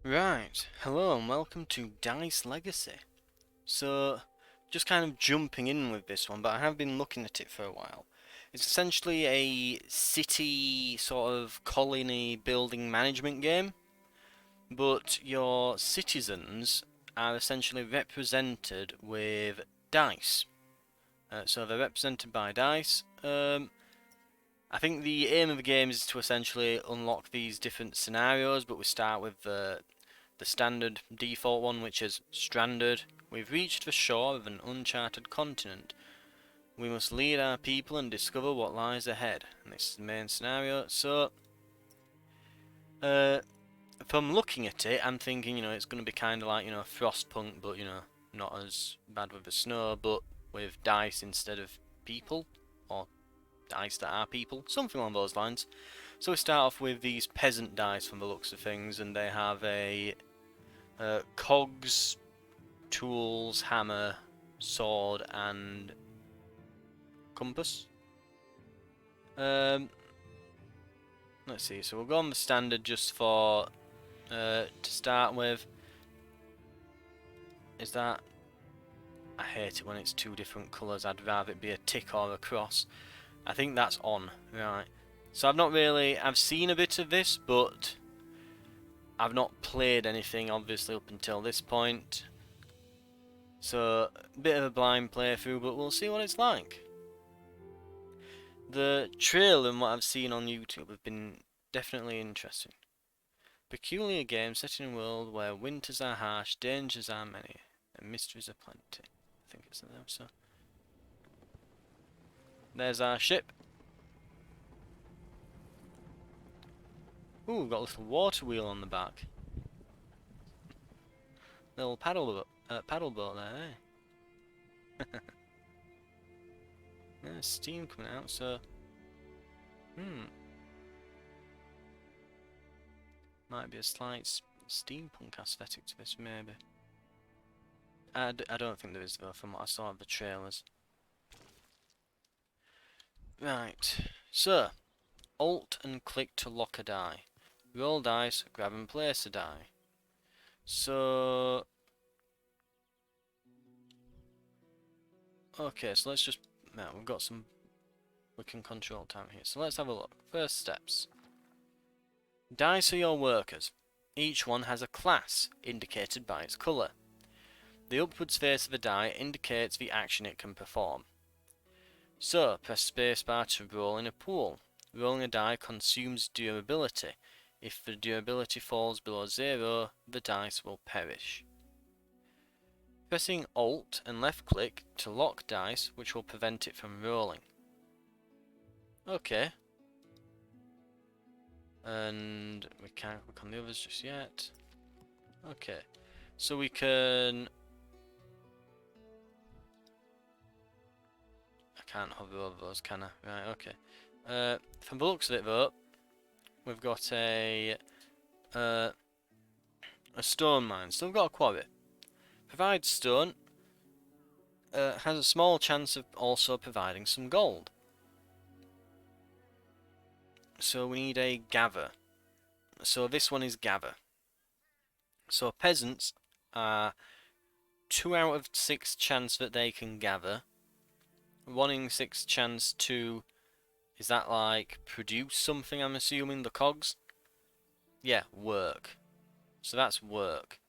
Right, hello and welcome to Dice Legacy. So, just kind of jumping in with this one, but I have been looking at it for a while. It's essentially a city sort of colony building management game, but your citizens are essentially represented with dice. So they're represented by dice. I think the aim of the game is to essentially unlock these different scenarios, but we start with the standard default one, which is stranded. We've reached the shore of an uncharted continent. We must lead our people and discover what lies ahead. And this is the main scenario. So, from looking at it, I'm thinking, it's going to be kind of like, Frostpunk, but, not as bad with the snow, but with dice instead of people, or dice that are people, something along those lines. So we start off with these peasant dice from the looks of things, and they have a cogs, tools, hammer, sword, and compass. Um, let's see. So we'll go on the standard just for to start with. Is that? I hate it when it's two different colours. I'd rather it be a tick or a cross. I think that's on. Right. So I've seen a bit of this, but I've not played anything obviously up until this point. So a bit of a blind playthrough, but we'll see what it's like. The trail and what I've seen on YouTube have been definitely interesting. Peculiar game set in a world where winters are harsh, dangers are many, and mysteries are plenty. I think it's the name, so. There's our ship. Ooh, we've got a little water wheel on the back. Little paddle boat there, eh? There's steam coming out, so. Might be a slight steampunk aesthetic to this, maybe. I don't think there is, though, from what I saw of the trailers. Right, so, Alt and click to lock a die. Roll dice, grab and place a die. So, okay, so let's just, now we've got some, we can control time here. So let's have a look. First steps. Dice are your workers. Each one has a class, indicated by its colour. The upwards face of a die indicates the action it can perform. So, press spacebar to roll in a pool. Rolling a die consumes durability. If the durability falls below 0, the dice will perish. Pressing Alt and left click to lock dice, which will prevent it from rolling. Okay. And we can't click on the others just yet. Okay. So we can... I can't hover over those, can I? Right, okay. From the looks of it though, we've got a stone mine. So we've got a quarry. Provides stone. Has a small chance of also providing some gold. So we need a gather. So this one is gather. So peasants are 2 out of 6 chance that they can gather. 1 in 6 chance to... Is that like produce something, I'm assuming? The cogs? Yeah, work. So that's work.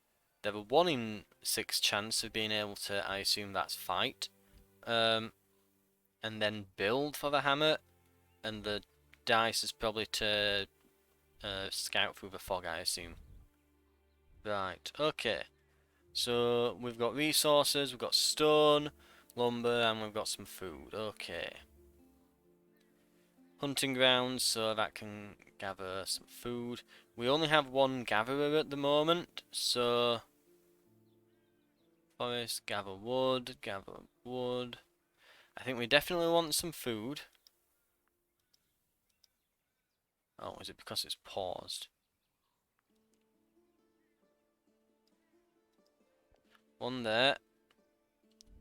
They have a 1 in 6 chance of being able to, I assume that's fight. And then build for the hammer. And the dice is probably to scout through the fog, I assume. Right, okay. So we've got resources, we've got stone, lumber, and we've got some food. Okay. Hunting grounds, so that can gather some food. We only have one gatherer at the moment, so... Forest, gather wood, gather wood. I think we definitely want some food. Oh, is it because it's paused? One there.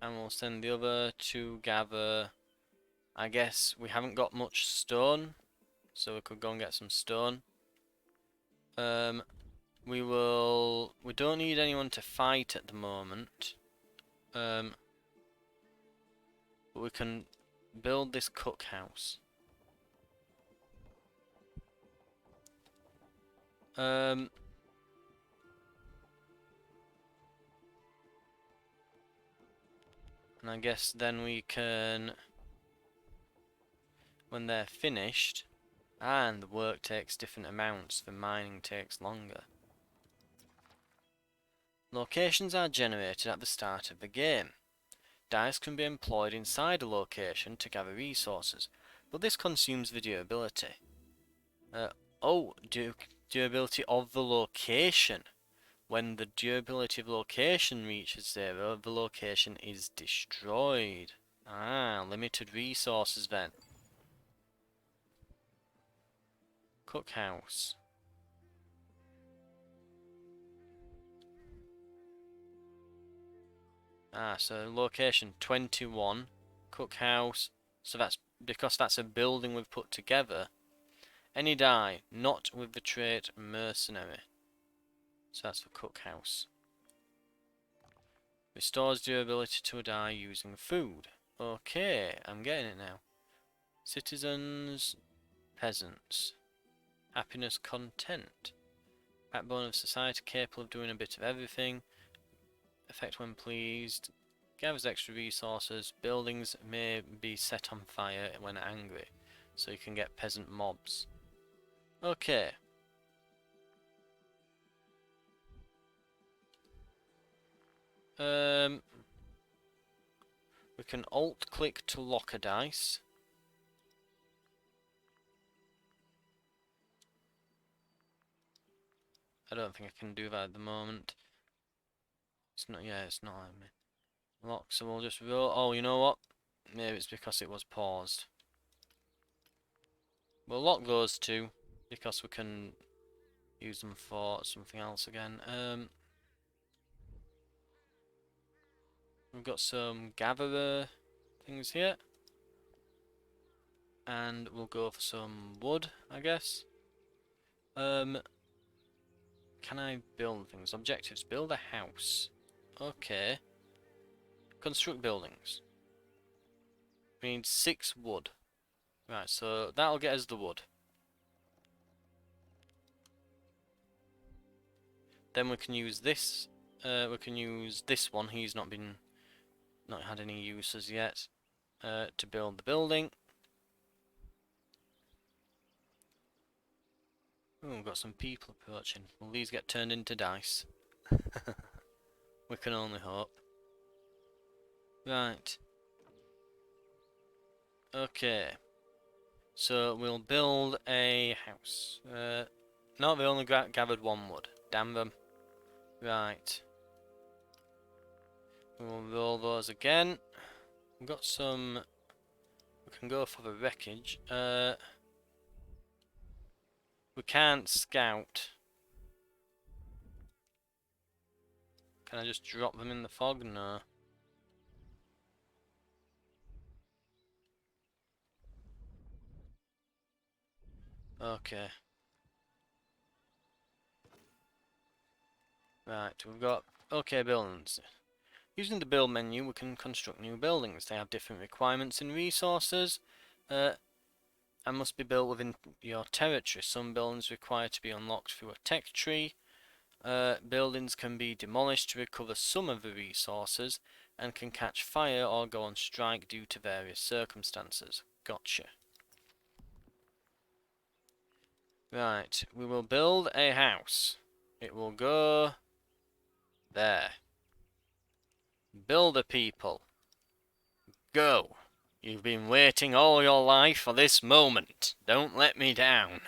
And we'll send the other to gather... I guess we haven't got much stone, so we could go and get some stone. We don't need anyone to fight at the moment. But we can build this cookhouse. And I guess then we can, when they're finished, and the work takes different amounts, the mining takes longer. Locations are generated at the start of the game. Dice can be employed inside a location to gather resources, but this consumes the durability. Durability of the location. When the durability of location reaches 0, the location is destroyed. Limited resources then. Cookhouse. So location 21. Cookhouse. So that's because that's a building we've put together. Any die, not with the trait mercenary. So that's for cookhouse. Restores durability to a die using food. Okay, I'm getting it now. Citizens, peasants. Happiness, content. Backbone of society, capable of doing a bit of everything. Effect when pleased. Gathers extra resources. Buildings may be set on fire when angry, so you can get peasant mobs. Okay. We can alt-click to lock a dice. I don't think I can do that at the moment. It's not, yeah, it's not letting me. Lock, so we'll just roll. Oh, you know what? Maybe it's because it was paused. We'll lock those two, because we can use them for something else again. We've got some gatherer things here. And we'll go for some wood, I guess. Can I build things? Objectives. Build a house. Okay. Construct buildings. We need 6 wood. Right, so that'll get us the wood. Then we can use this. We can use this one. He's not had any uses yet. To build the building. Oh, we've got some people approaching. Will these get turned into dice? We can only hope. Right. Okay. So we'll build a house. No, they only gathered 1 wood. Damn them. Right. We'll roll those again. We've got some. We can go for the wreckage. We can't scout. Can I just drop them in the fog? No. Okay. Right, we've got okay buildings. Using the build menu, we can construct new buildings. They have different requirements and resources, and must be built within your territory. Some buildings require to be unlocked through a tech tree. Buildings can be demolished to recover some of the resources, and can catch fire or go on strike due to various circumstances. Gotcha. Right, we will build a house. It will go there. Builder people, go. You've been waiting all your life for this moment. Don't let me down.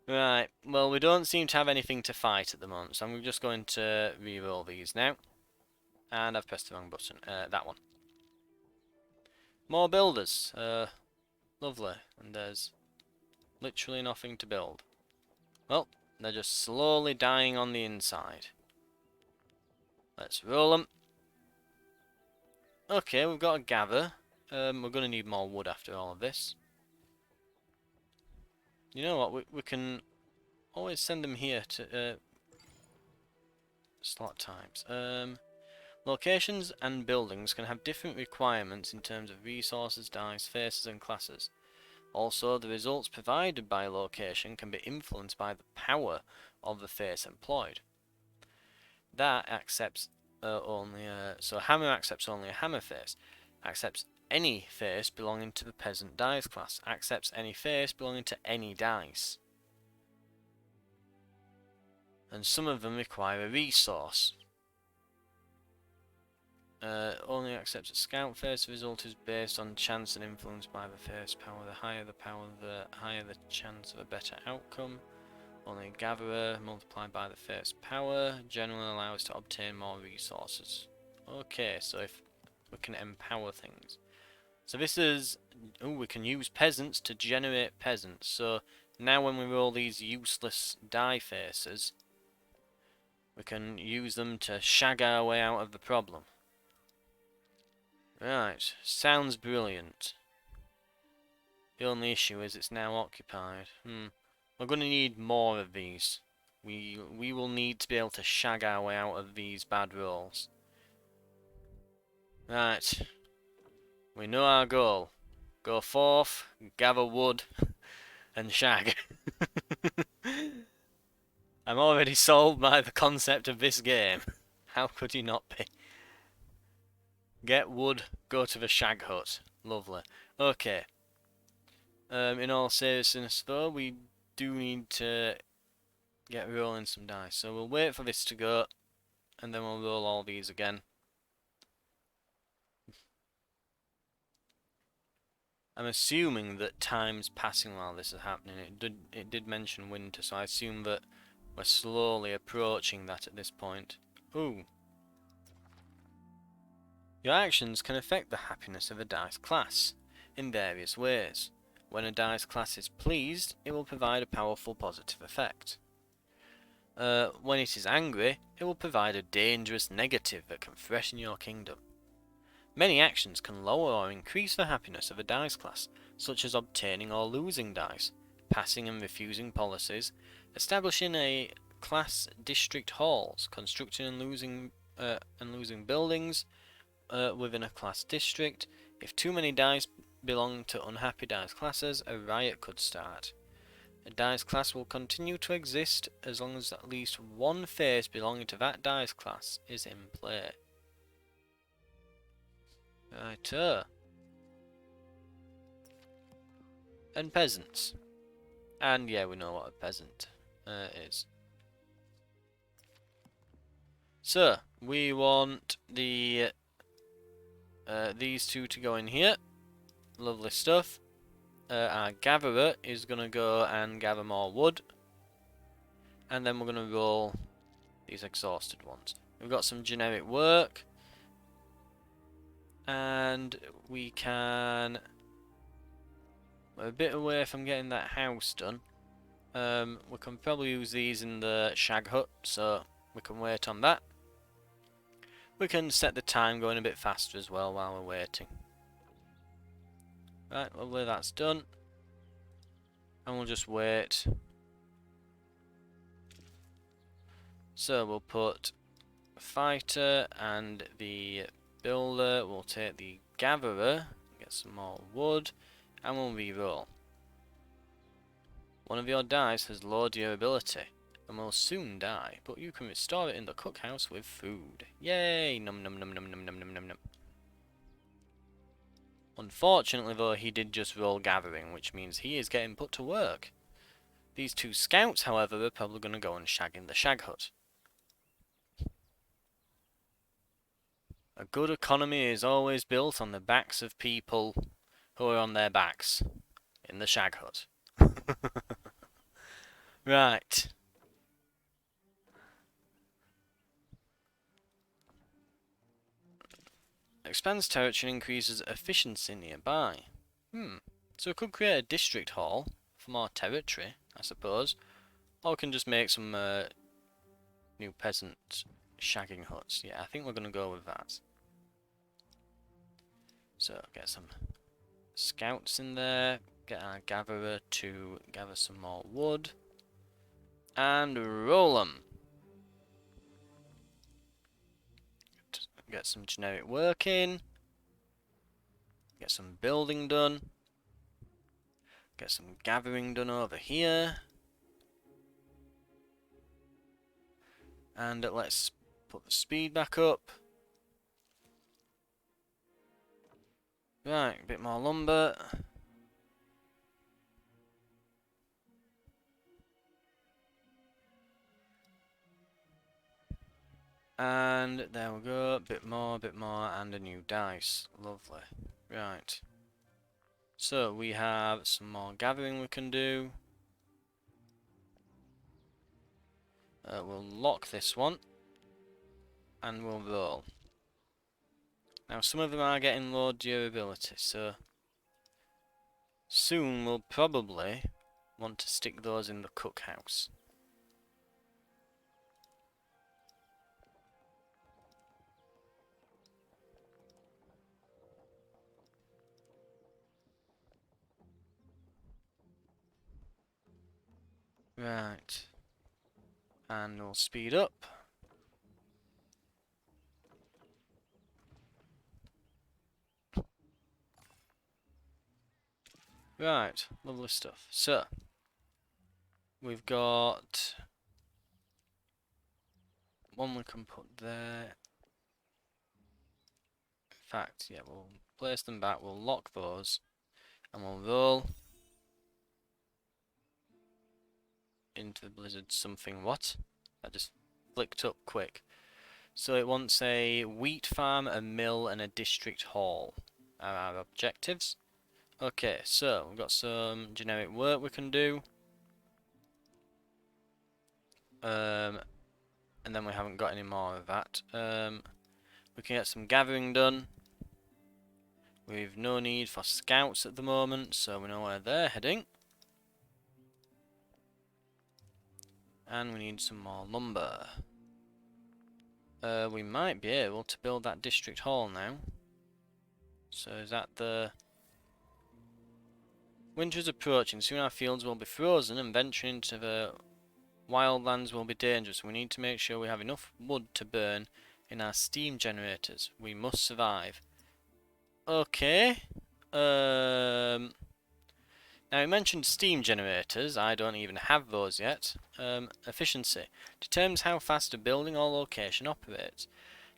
Right, well, we don't seem to have anything to fight at the moment, so I'm just going to re-roll these now. And I've pressed the wrong button. That one. More builders. Lovely. And there's literally nothing to build. Well, they're just slowly dying on the inside. Let's roll them. Okay, we've got a gather. We're going to need more wood after all of this. You know what? We can always send them here to slot types. Locations and buildings can have different requirements in terms of resources, dice, faces, and classes. Also, the results provided by location can be influenced by the power of the face employed. That accepts so hammer accepts only a hammer face, accepts any face belonging to the peasant dice class, accepts any face belonging to any dice. And some of them require a resource. Only accepts a scout face. The result is based on chance and influenced by the face power. The higher the power, the higher the chance of a better outcome. Only a gatherer multiplied by the face power generally allows to obtain more resources. Okay, so if we can empower things. So this is... we can use peasants to generate peasants. So now when we roll these useless die faces, we can use them to shag our way out of the problem. Right, sounds brilliant. The only issue is it's now occupied. We're going to need more of these. We will need to be able to shag our way out of these bad rolls. Right, we know our goal. Go forth, gather wood, and shag. I'm already sold by the concept of this game. How could you not be? Get wood, go to the shag hut. Lovely. Okay. In all seriousness though, we do need to get rolling some dice. So we'll wait for this to go, and then we'll roll all these again. I'm assuming that time's passing while this is happening. It did mention winter, so I assume that we're slowly approaching that at this point. Ooh. Your actions can affect the happiness of a dice class in various ways. When a dice class is pleased, it will provide a powerful positive effect. When it is angry, it will provide a dangerous negative that can threaten your kingdom. Many actions can lower or increase the happiness of a dice class, such as obtaining or losing dice, passing and refusing policies, establishing a class district halls, constructing and losing buildings within a class district. If too many dice belong to unhappy dice classes, a riot could start. A dice class will continue to exist as long as at least one face belonging to that dice class is in play. Right, and peasants. And yeah, we know what a peasant is. So, we want the these two to go in here. Lovely stuff. Our gatherer is going to go and gather more wood. And then we're going to roll these exhausted ones. We've got some generic work. And we can... we're a bit away from getting that house done. We can probably use these in the shag hut, so we can wait on that. We can set the time going a bit faster as well while we're waiting. Right, lovely, that's done. And we'll just wait. So we'll put the fighter and the builder. We'll take the gatherer, get some more wood, and we'll re-roll. One of your dice has low durability and will soon die, but you can restore it in the cookhouse with food. Yay! Num num num num num num num num num. Unfortunately though, he did just roll gathering, which means he is getting put to work. These two scouts, however, are probably going to go and shag in the shag hut. A good economy is always built on the backs of people who are on their backs in the shag hut. Right. Expands territory and increases efficiency nearby. So we could create a district hall for more territory, I suppose. Or we can just make some new peasant shagging huts. Yeah, I think we're going to go with that. So get some scouts in there. Get our gatherer to gather some more wood. And roll 'em. Get some generic work in. Get some building done. Get some gathering done over here. And let's put the speed back up. Right, a bit more lumber. And there we go, bit more, and a new dice. Lovely. Right. So we have some more gathering we can do. We'll lock this one. And we'll roll. Now some of them are getting low durability, so soon we'll probably want to stick those in the cookhouse. Right. And we'll speed up. Right, lovely stuff. So, we've got one we can put there. In fact, yeah, we'll place them back, we'll lock those, and we'll roll into the blizzard something. What? That just flicked up quick. So it wants a wheat farm, a mill, and a district hall are our objectives. Okay, so we've got some generic work we can do. And then we haven't got any more of that. We can get some gathering done. We've no need for scouts at the moment, so we know where they're heading. And we need some more lumber. We might be able to build that district hall now. So is that the... Winter is approaching, soon our fields will be frozen and venturing into the wildlands will be dangerous. We need to make sure we have enough wood to burn in our steam generators. We must survive. Okay. Now I mentioned steam generators. I don't even have those yet. Efficiency determines how fast a building or location operates.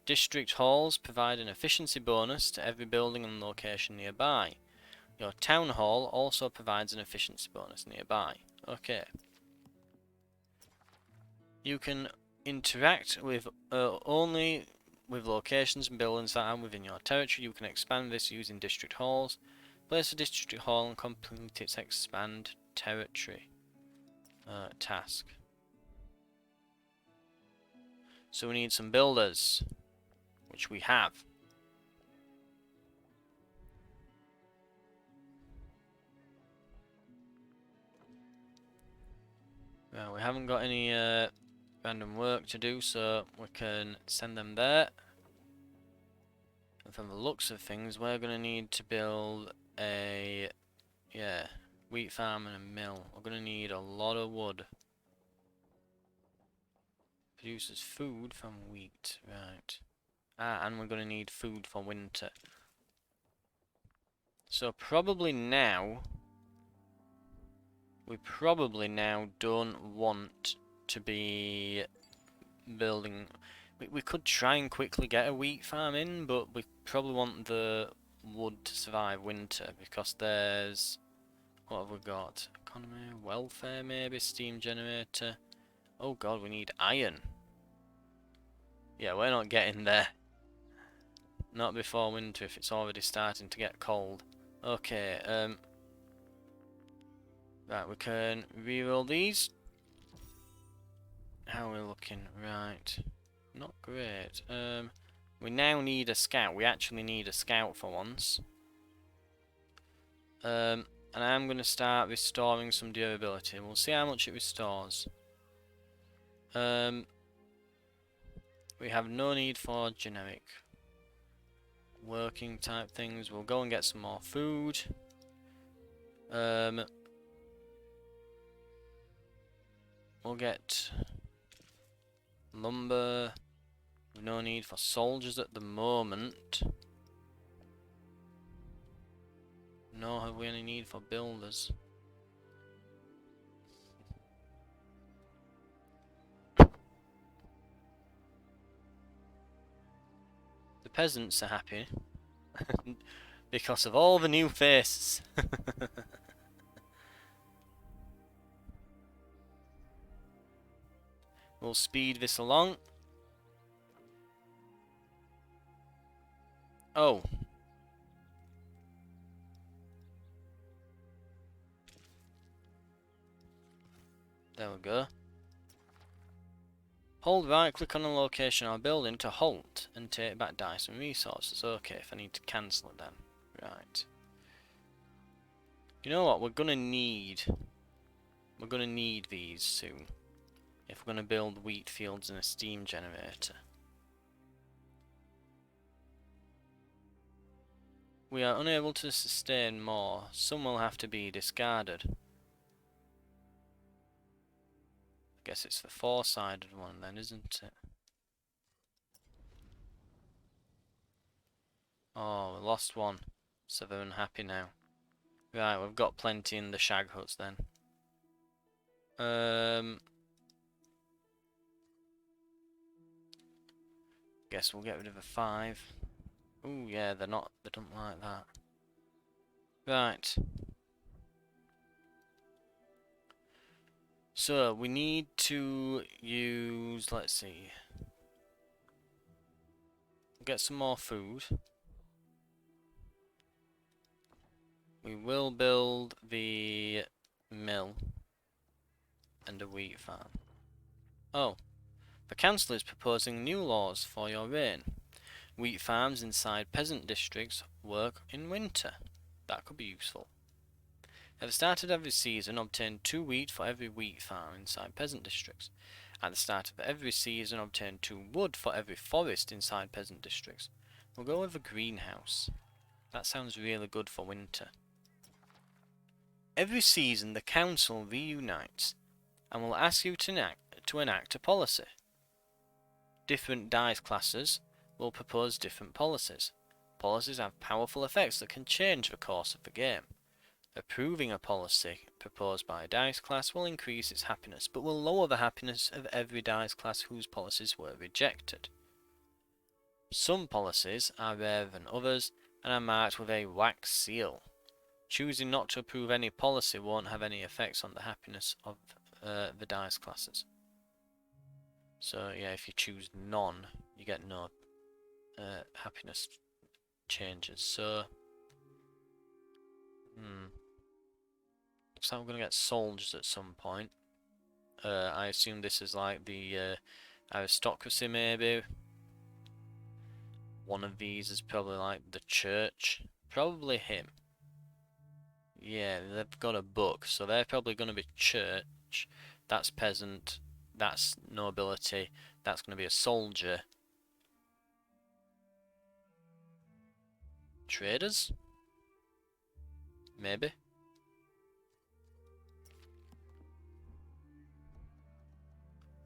District halls provide an efficiency bonus to every building and location nearby. Your town hall also provides an efficiency bonus nearby. Okay. You can interact with only with locations and buildings that are within your territory. You can expand this using district halls. Place a district hall and complete its expand territory task. So we need some builders, which we have. Well, we haven't got any random work to do, so we can send them there. And from the looks of things, we're going to need to build a wheat farm and a mill. We're going to need a lot of wood. Produces food from wheat, right. And we're going to need food for winter. So probably now, we probably now don't want to be building... We could try and quickly get a wheat farm in, but we probably want the wood to survive winter, because there's... What have we got? Economy, welfare maybe, steam generator. Oh god, we need iron. Yeah, we're not getting there. Not before winter if it's already starting to get cold. Okay, right, we can reroll these. How are we looking? Right. Not great. We now need a scout. We actually need a scout for once. And I'm going to start restoring some durability. We'll see how much it restores. We have no need for generic working type things. We'll go and get some more food. We'll we'll get lumber. No need for soldiers at the moment. Nor have we any need for builders. The peasants are happy because of all the new faces. We'll speed this along. Oh. There we go. Hold right click on a location or building to halt and take back dice and resources. Okay, if I need to cancel it then. Right. You know what, we're gonna need these soon. If we're gonna build wheat fields and a steam generator. We are unable to sustain more. Some will have to be discarded. I guess it's the four-sided one then, isn't it? Oh, we lost one. So they're unhappy now. Right, we've got plenty in the shag huts then. Guess we'll get rid of a 5. Ooh, yeah, they don't like that. Right. So, we need to use, let's see. Get some more food. We will build the mill and a wheat farm. Oh, the council is proposing new laws for your reign. Wheat farms inside peasant districts work in winter. That could be useful. At the start of every season, obtain 2 wheat for every wheat farm inside peasant districts. At the start of every season, obtain 2 wood for every forest inside peasant districts. We'll go with a greenhouse. That sounds really good for winter. Every season, the council reunites and will ask you to enact a policy. Different dice classes will propose different policies. Policies have powerful effects that can change the course of the game. Approving a policy proposed by a dice class will increase its happiness, but will lower the happiness of every dice class whose policies were rejected. Some policies are rarer than others and are marked with a wax seal. Choosing not to approve any policy won't have any effects on the happiness of the dice classes. So yeah, if you choose none, you get no happiness changes. So looks like we're gonna get soldiers at some point. I assume this is like the aristocracy, maybe. One of these is probably like the church. Probably him. Yeah, they've got a book, so they're probably going to be church. That's peasant. That's nobility. That's going to be a soldier. Traders? Maybe.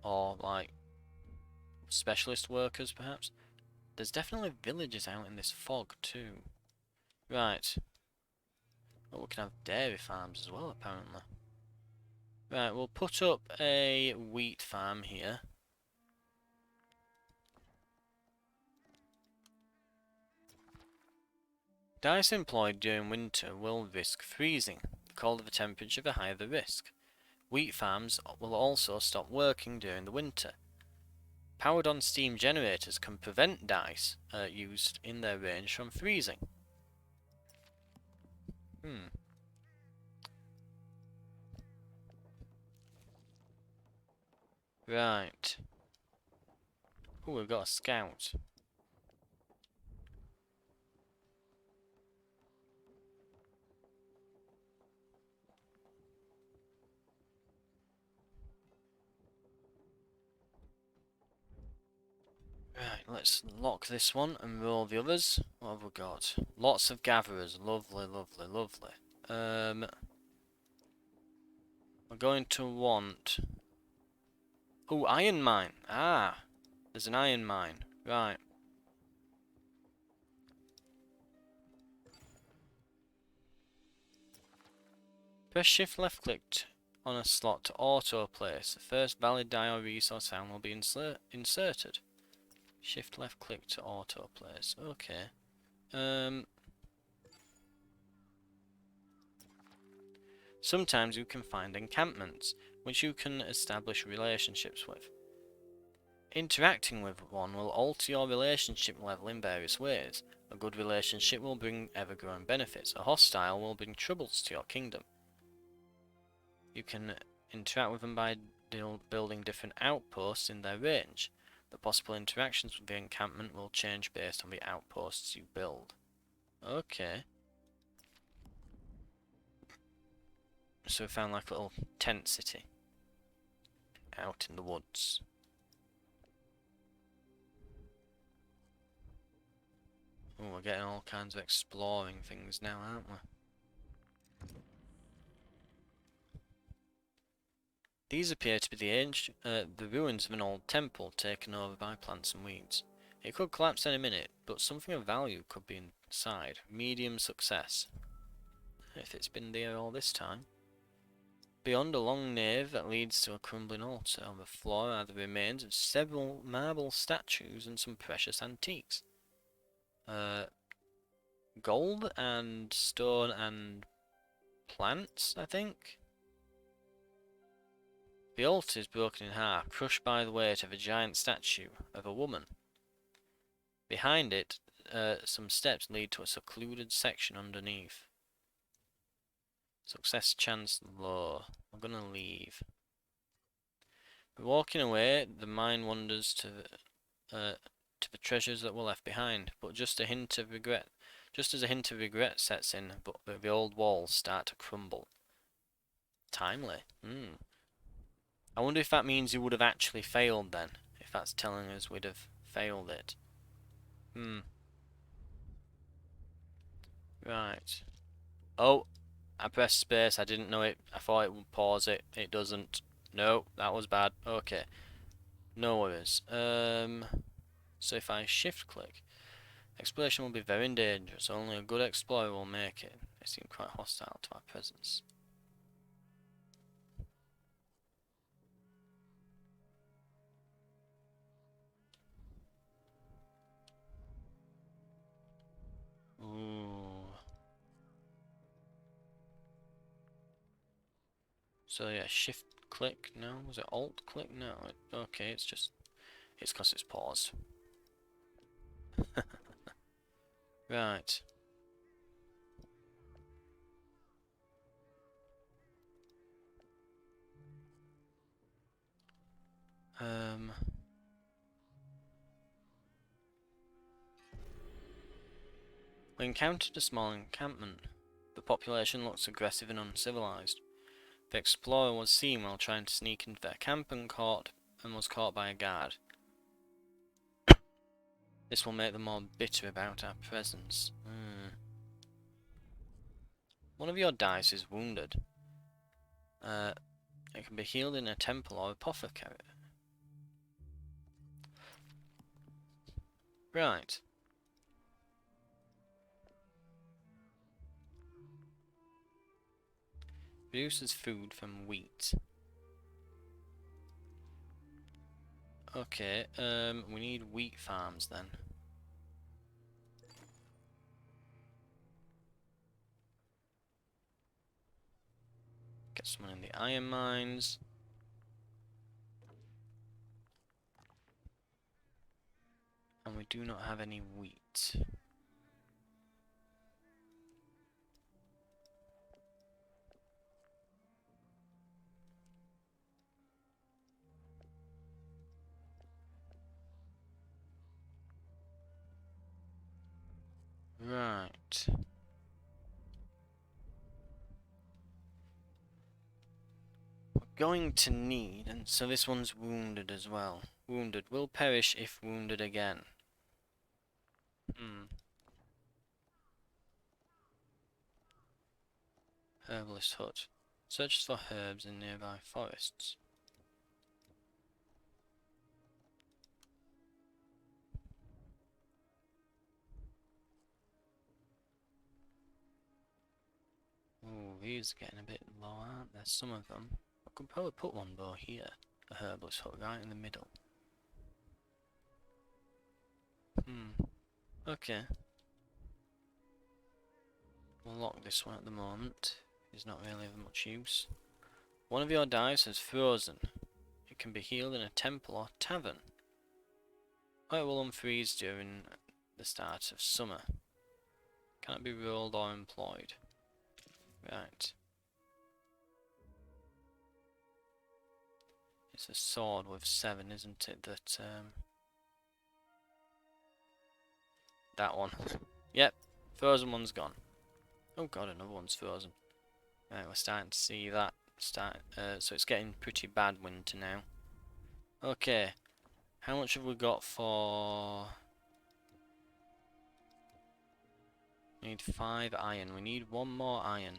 Or like specialist workers, perhaps. There's definitely villages out in this fog too. Right. Oh, we can have dairy farms as well, apparently. Right, we'll put up a wheat farm here. Dice employed during winter will risk freezing. The colder the temperature, the higher the risk. Wheat farms will also stop working during the winter. Powered on steam generators can prevent dice used in their range from freezing. Right. Oh, we've got a scout. Right, let's lock this one and roll the others. What have we got? Lots of gatherers. Lovely, lovely, lovely. We're going to want Oh, iron mine. Ah, there's an iron mine. Right. Press shift left click on a slot to auto place. The first valid die or resource sound will be inserted. Shift left click to auto place. Okay. Sometimes you can find encampments, which you can establish relationships with. Interacting with one will alter your relationship level in various ways. A good relationship will bring ever-growing benefits. A hostile will bring troubles to your kingdom. You can interact with them by building different outposts in their range. The possible interactions with the encampment will change based on the outposts you build. Okay. So we found like a little tent city out in the woods. Oh, we're getting all kinds of exploring things now, aren't we? These appear to be the ruins of an old temple taken over by plants and weeds. It could collapse any minute, but something of value could be inside. Medium success. If it's been there all this time. Beyond a long nave that leads to a crumbling altar, on the floor are the remains of several marble statues and some precious antiques. Gold and stone and plants, I think? The altar is broken in half, crushed by the weight of a giant statue of a woman. Behind it, some steps lead to a secluded section underneath. Success chance low. I'm gonna leave. Walking away, the mind wanders to the treasures that were left behind, but just as a hint of regret sets in, but the old walls start to crumble. Timely. I wonder if that means you would have actually failed then. If that's telling us we'd have failed it. Right. Oh, I pressed space. I didn't know it. I thought it would pause it. It doesn't. No, that was bad. Okay. No worries. So if I shift click, exploration will be very dangerous. Only a good explorer will make it. They seem quite hostile to our presence. Ooh. So yeah, shift click. No, was it alt click? No. Okay, it's because it's paused. Right. We encountered a small encampment. The population looks aggressive and uncivilized. The explorer was seen while trying to sneak into their camp and was caught by a guard. This will make them more bitter about our presence. One of your dice is wounded. It can be healed in a temple or apothecary. Right. Produces food from wheat. Okay, we need wheat farms then. Get someone in the iron mines. And we do not have any wheat. Right. We're going to need, and so this one's wounded as well. Wounded will perish if wounded again. Herbalist hut. Searches for herbs in nearby forests. Oh, these are getting a bit low, aren't there? Some of them. I could probably put one though here. A herbalist hook right in the middle. Okay. We'll lock this one at the moment. It's not really of much use. One of your dice has frozen. It can be healed in a temple or tavern. Or it will unfreeze during the start of summer. Cannot be rolled or employed. Right. It's a sword with 7, isn't it? That one. Yep. Frozen one's gone. Oh god, another one's frozen. Right, we're starting to see that so it's getting pretty bad winter now. Okay. How much have we got for... We need 5 iron. We need 1 more iron.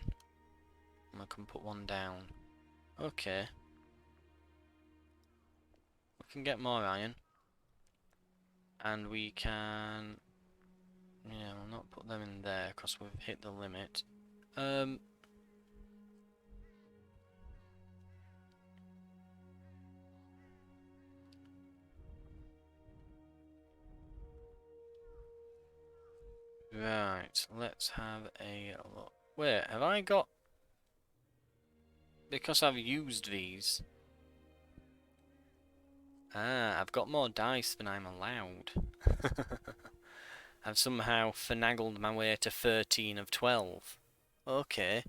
And I can put one down. Okay. We can get more iron. And we can... Yeah, we'll not put them in there because we've hit the limit. Right, let's have a look. Wait, have I got... Because I've used these. Ah, I've got more dice than I'm allowed. I've somehow finagled my way to 13 of 12. Okay.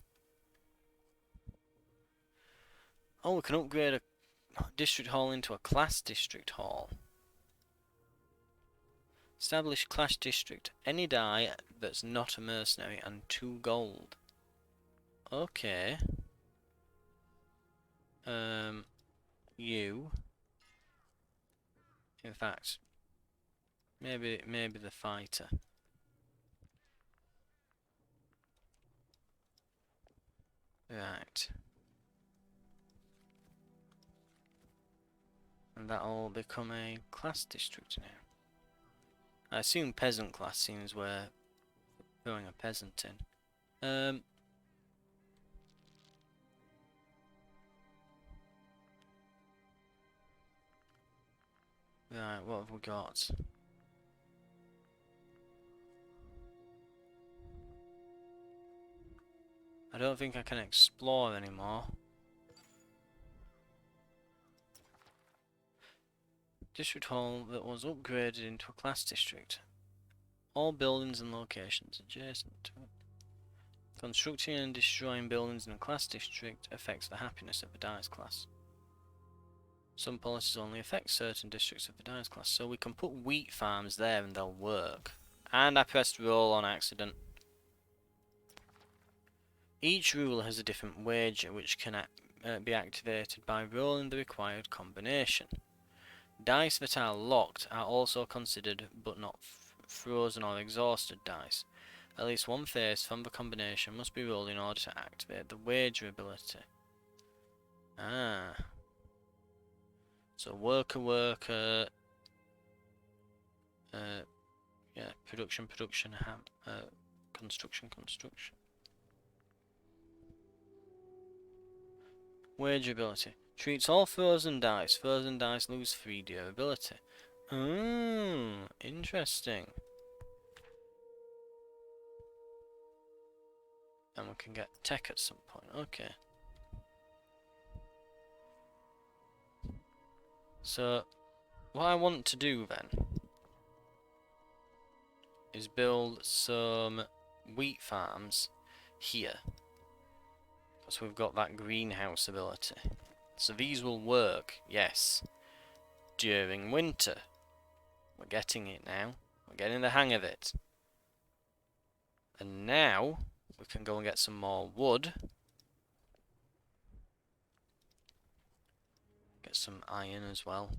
Oh, we can upgrade a district hall into a class district hall. Establish class district. Any die that's not a mercenary and 2 gold. Okay. You. In fact, maybe the fighter. Right. And that'll become a class district now. I assume peasant class seems we're throwing a peasant in. Right, what have we got? I don't think I can explore anymore. District hall that was upgraded into a class district. All buildings and locations adjacent to it. Constructing and destroying buildings in a class district affects the happiness of the dice class. Some policies only affect certain districts of the dice class, so we can put wheat farms there and they'll work. And I pressed roll on accident. Each ruler has a different wager which can be activated by rolling the required combination. Dice that are locked are also considered but not frozen or exhausted dice. At least one face from the combination must be rolled in order to activate the wager ability. Ah. So worker, yeah, production, construction. Wager ability. Treats all frozen dice. Frozen dice lose 3 durability. Interesting. And we can get tech at some point. Okay. So, what I want to do then is build some wheat farms here. Because we've got that greenhouse ability. So these will work, yes, during winter. We're getting it now. We're getting the hang of it. And now, we can go and get some more wood. Get some iron as well.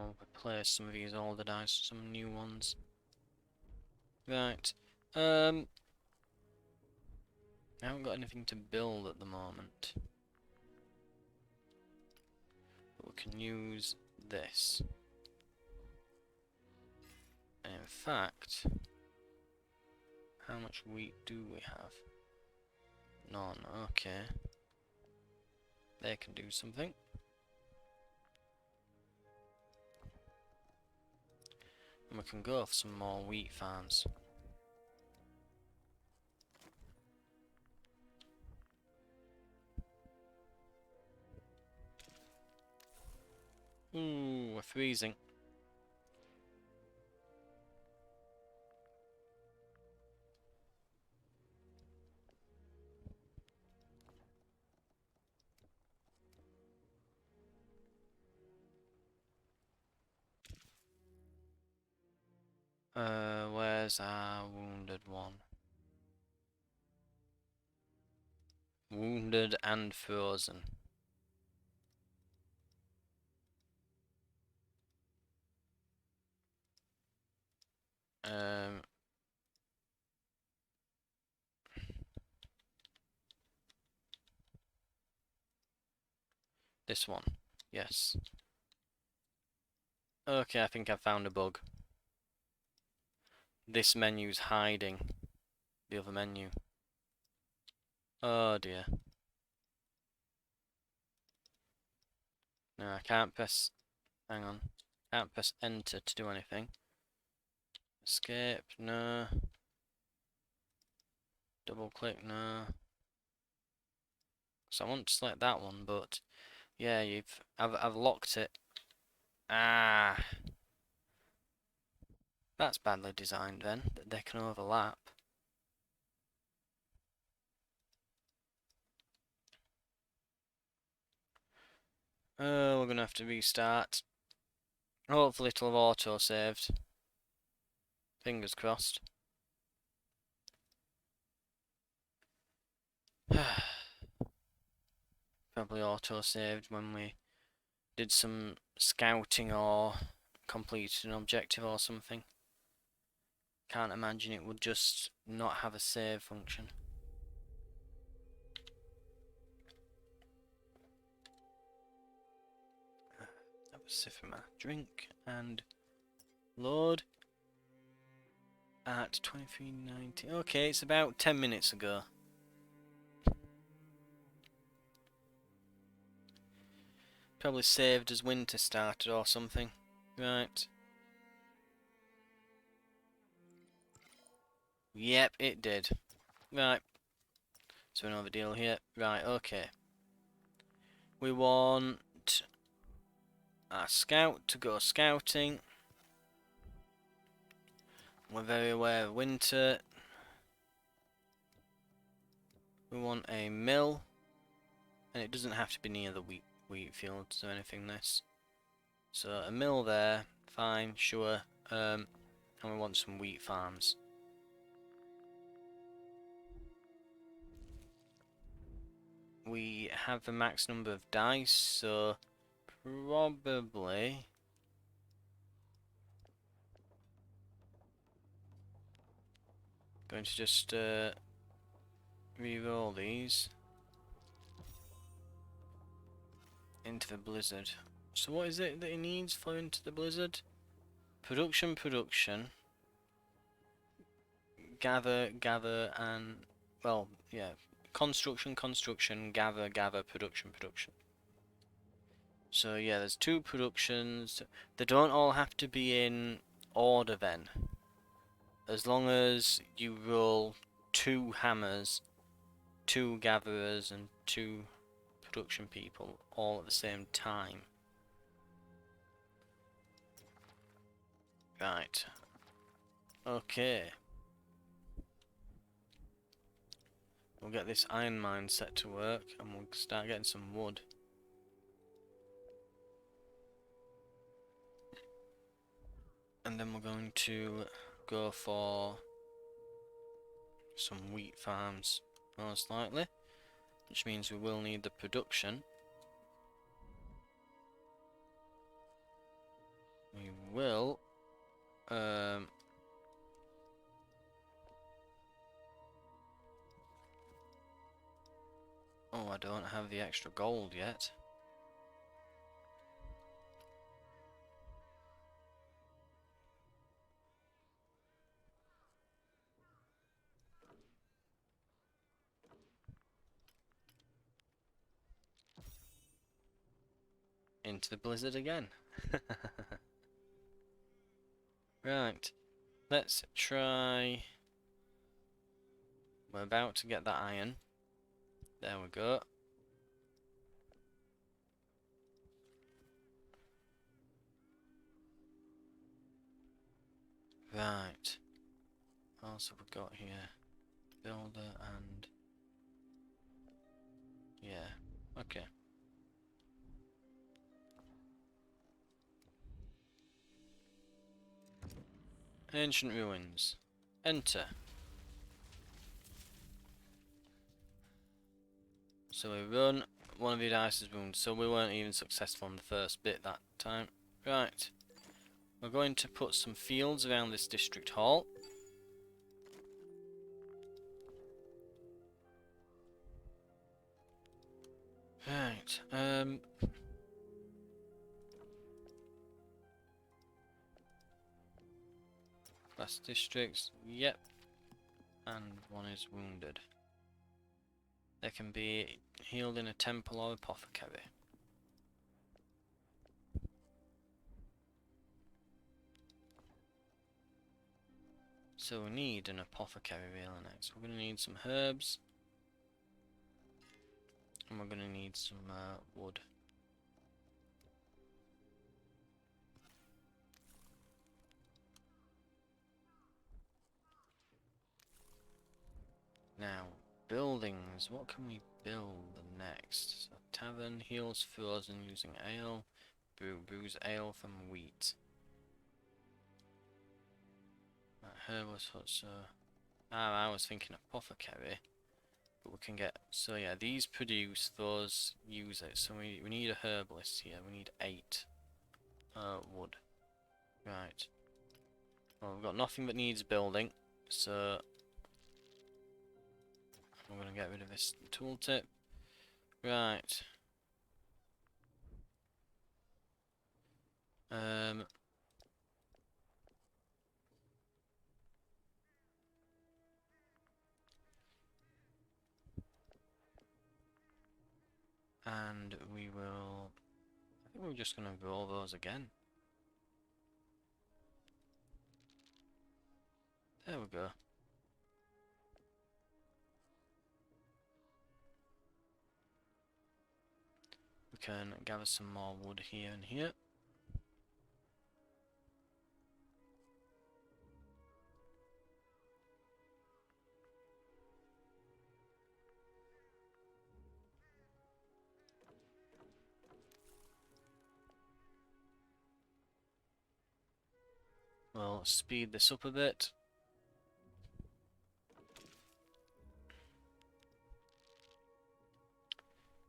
I'll replace some of these older dice with some new ones. Right. I haven't got anything to build at the moment. But we can use this. And in fact, how much wheat do we have? None, okay. They can do something. And we can go for some more wheat farms. Ooh, we're freezing. Where's our wounded one? Wounded and frozen. This one. Yes. Okay, I think I found a bug. This menu's hiding the other menu. Oh dear. No, I can't press... Hang on. Can't press enter to do anything. Escape, no. Double click, no. So I want to select that one, but yeah, I've locked it. Ah, that's badly designed then, that they can overlap. Oh, we're gonna have to restart. Hopefully it'll have auto-saved. Fingers crossed. Probably auto-saved when we did some scouting or completed an objective or something. Can't imagine it would just not have a save function. Have a sip of my drink and load at 23:90. Okay, it's about 10 minutes ago. Probably saved as winter started or something. Right. Yep, it did. Right. So another deal here. Right, okay. We want our scout to go scouting. We're very aware of winter. We want a mill. And it doesn't have to be near the wheat fields or anything this. So a mill there, fine, sure. And we want some wheat farms. We have the max number of dice, so probably going to just re-roll these into the blizzard. So what is it that he needs for into the blizzard? Production, gather, and well, yeah, construction, gather, production. So yeah, there's 2 productions. They don't all have to be in order then. As long as you roll 2 hammers, 2 gatherers, and 2 production people all at the same time. Right. Okay. We'll get this iron mine set to work and we'll start getting some wood. And then we're going to go for some wheat farms, most likely. Which means we will need the production. we will oh, I don't have the extra gold yet. Into the blizzard again. Right, let's try. We're about to get that iron. There we go. Right. What else have we got here? Builder and... yeah, okay. Ancient ruins. Enter. So we run, one of your dice is wounded, so we weren't even successful on the first bit that time. Right. We're going to put some fields around this district hall. Right, class districts, yep. And one is wounded. They can be healed in a temple or apothecary. So we need an apothecary really next. We're going to need some herbs. And we're going to need some wood. Now, buildings. What can we build next? So, tavern heals frozen using ale. Brews ale from wheat. Right, herbalist hut, so... I was thinking apothecary. But we can get... so yeah, these produce, those use it. So we need a herbalist here. We need 8 wood. Right. Well, we've got nothing that needs building. So... I'm going to get rid of this tooltip. Right. And we will... I think we're just going to roll those again. There we go. We can gather some more wood here and here. We'll speed this up a bit.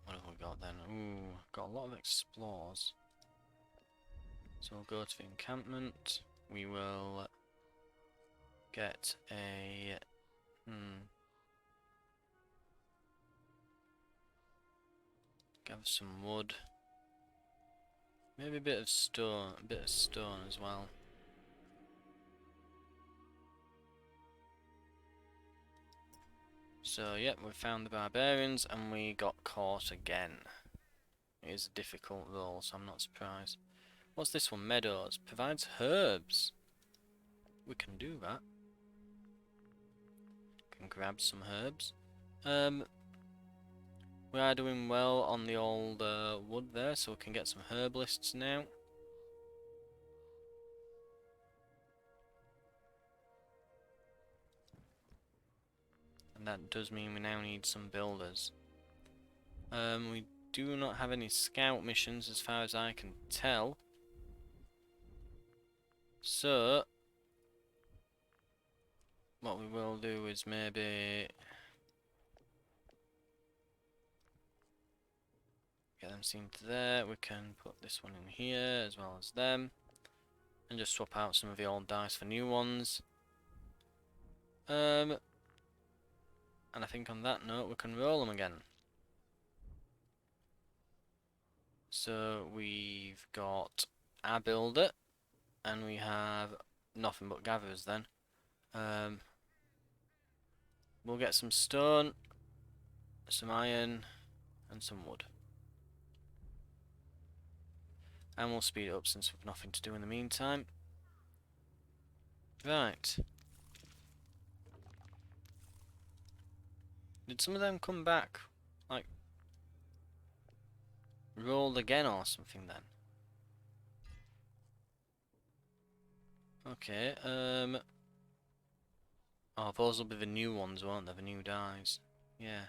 What have we got then? Ooh, got a lot of explores. So we'll go to the encampment. We will get a... gather some wood. Maybe a bit of stone as well. So, yep, we found the barbarians and we got caught again. It is a difficult role, so I'm not surprised. What's this one? Meadows. Provides herbs. We can do that. Can grab some herbs. We are doing well on the old wood there, so we can get some herbalists now. And that does mean we now need some builders. We do not have any scout missions as far as I can tell. So, what we will do is maybe get them seen to there. We can put this one in here as well as them. And just swap out some of the old dice for new ones. And I think on that note we can roll them again. So we've got our builder, and we have nothing but gatherers then. We'll get some stone, some iron, and some wood. And we'll speed it up since we've nothing to do in the meantime. Right. Did some of them come back, like, rolled again or something then? Okay, oh, those will be the new ones, won't they? The new dies. Yeah.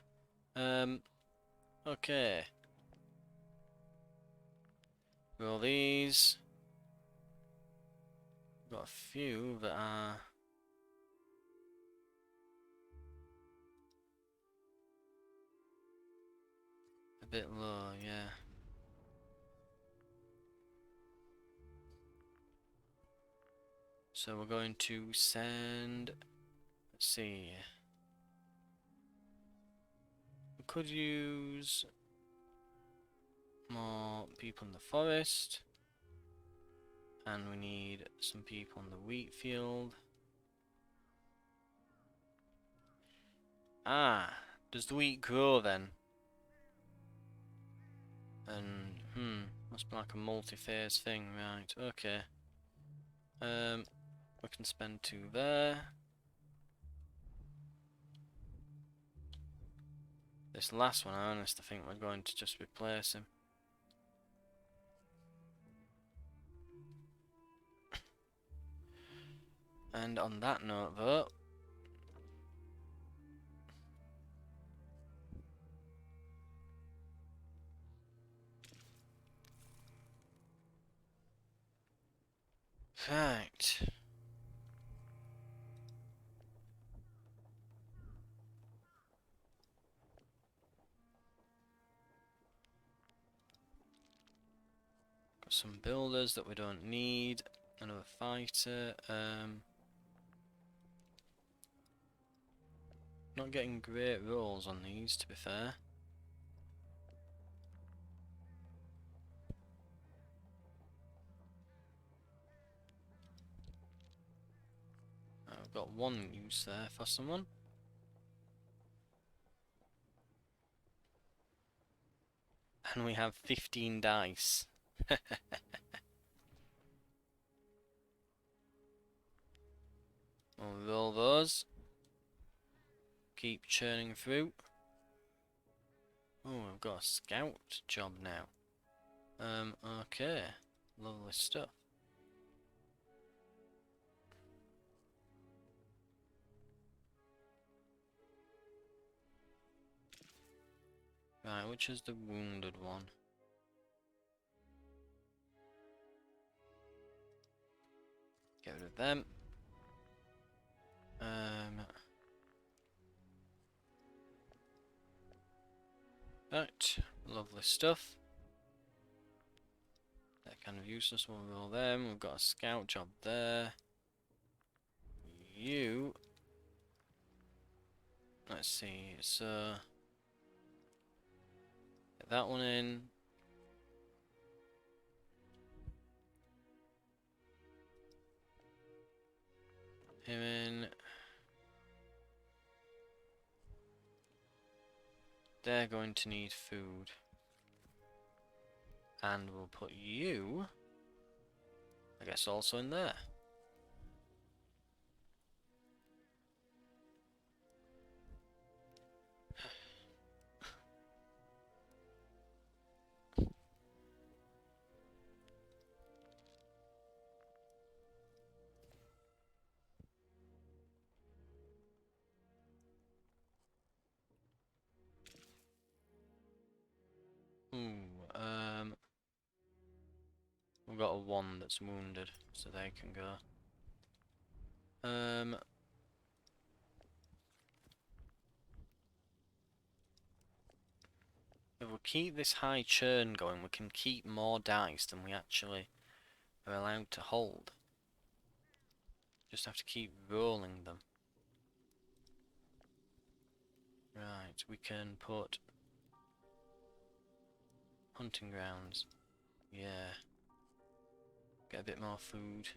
Okay. Roll these. Got a few that are... a bit low, yeah. So we're going to send... let's see. We could use more people in the forest. And we need some people in the wheat field. Ah, does the wheat grow then? And, must be like a multi-phase thing, right, okay. We can spend 2 there. This last one, I honestly think we're going to just replace him. And on that note, though, right. Got some builders that we don't need. Another fighter. Not getting great rolls on these, to be fair. I've got 1 use there for someone. And we have 15 dice. We'll roll those. Keep churning through. Oh, I've got a scout job now. Okay. Lovely stuff. Right, which is the wounded one? Get rid of them. Right, lovely stuff. They're kind of useless, we'll roll them. We've got a scout job there. You... let's see, so... get that one in. Him in. They're going to need food. And we'll put you, I guess, also in there. We've got a 1 that's wounded, so they can go. If we keep this high churn going, we can keep more dice than we actually are allowed to hold. just have to keep rolling them. Right, we can put hunting grounds. Yeah. Get a bit more food.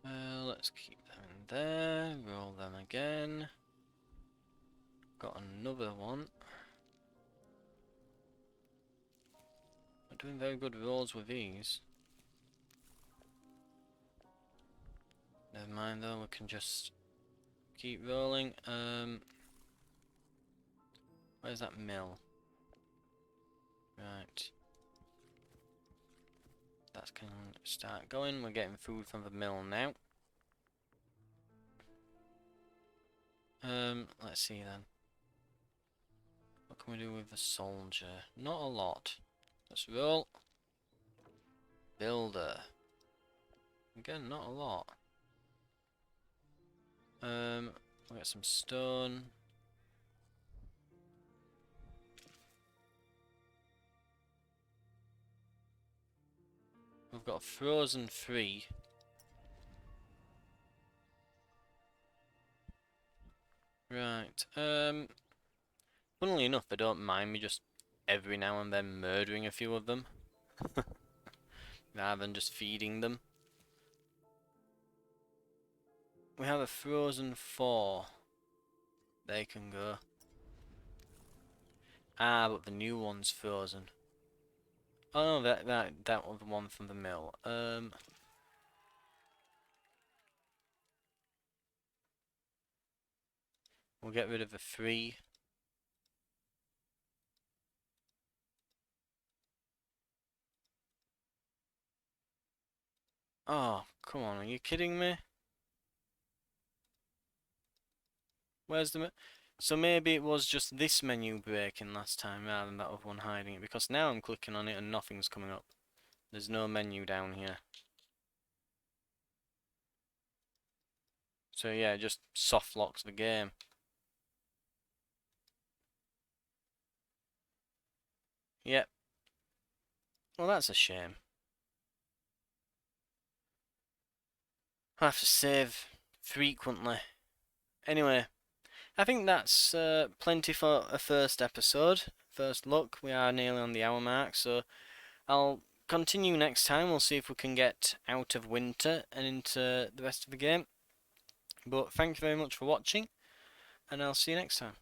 And let's keep them in there, roll them again. Got another one. Not doing very good rolls with these. Never mind though, we can just keep rolling. Where's that mill? Right. That can start going. We're getting food from the mill now. Let's see then. What can we do with the soldier? Not a lot. Let's roll. Builder. Again, not a lot. We'll get some stone. We've got frozen 3. Right. Funnily enough, they don't mind me just every now and then murdering a few of them. Rather than just feeding them. We have a frozen 4. They can go. Ah, but the new one's frozen. Oh no, that was the one from the mill. We'll get rid of the 3. Oh, come on, are you kidding me? Where's the... So maybe it was just this menu breaking last time rather than that other one hiding it, because now I'm clicking on it and nothing's coming up. There's no menu down here. So yeah, it just soft locks the game. Yep. Well, that's a shame. I have to save frequently. Anyway, I think that's plenty for a first episode. First look, we are nearly on the hour mark, so I'll continue next time. We'll see if we can get out of winter and into the rest of the game. But thank you very much for watching, and I'll see you next time.